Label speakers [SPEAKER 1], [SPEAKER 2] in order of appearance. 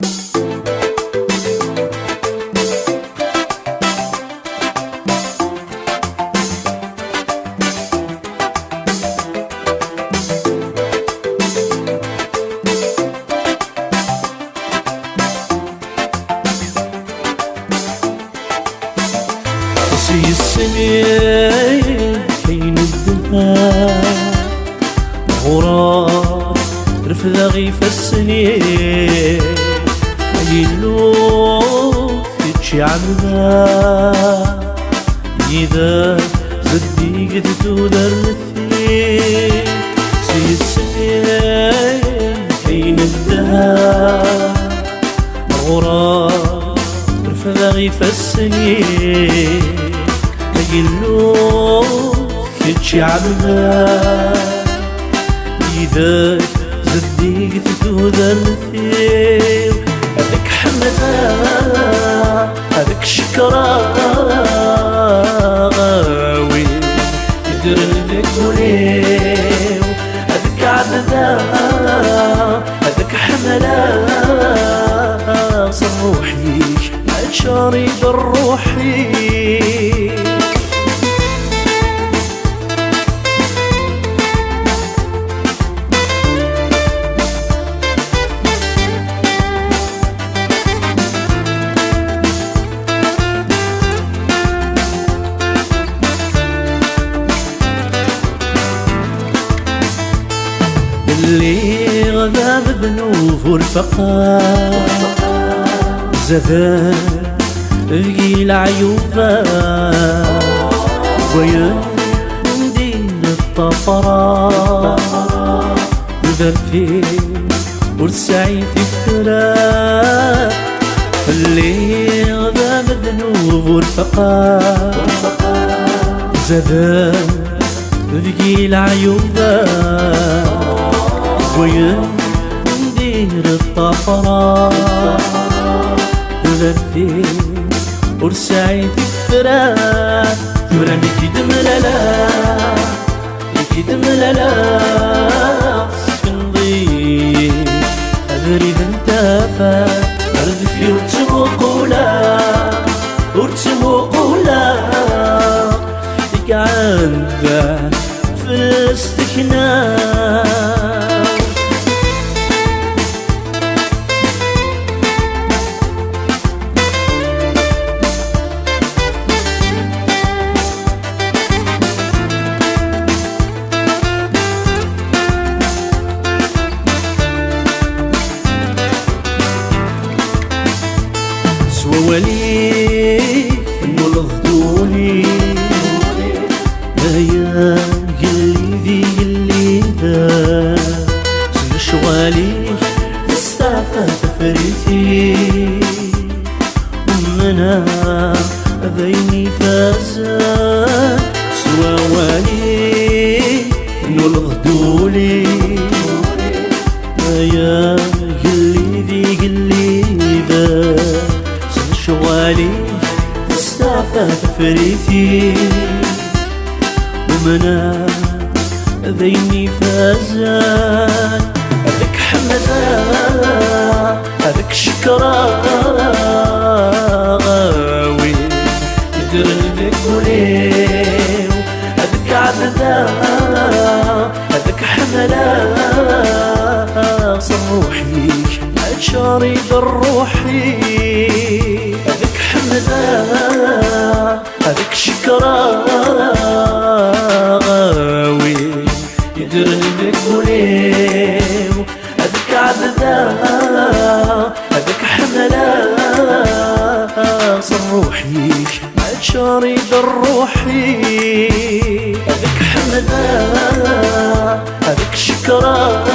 [SPEAKER 1] في السنين كاين الدماء غراب رفدغي في السنين يلو تشي عمدا إذا زدي قدتو درثي في السنين كاين الدماء غراب رفدغي في السنين يلو كتشي عبدا إذا زديت تودرتي هذاك حمدا هذاك شكرا غاوي يدير لك وليو هذاك عبدا هذاك حملا صروحي شاري بالروحي اللي غدا بذنوب والفقر زمان بقي العيوبة وين ندين الطفرة وذنفي والسعي في الفراق اللي غدا بذنوب والفقر زمان بقي العيوبة وين ندير الطفرة وذنفي ورسعي في الفراق وراني كي دملالا كي دملالا سكنضي أدري ذنتافا أردفي ورتموقولا ورتموقولا لك عندها في الاستكناء ولي انو الغدوني هيا قلي ذي قلي ذا شوالي استعفى تفريتي ومنا بيني فازا سوا والي انو الغدوني هيا قلي ذي قلي ذا شوالي استعفى تفريتي ومنا ذيني فازان هذاك حمدا هذاك شكرا غاوي يدير لك وليو هذاك عبدا هذاك حملا صروحي شاري بالروحي هذاك حمدا هذاك شكرا غاوي يدير لك وليو هذاك عبدا هذاك حملا صروحي شاري بالروحي هذاك حمدا هذاك شكرا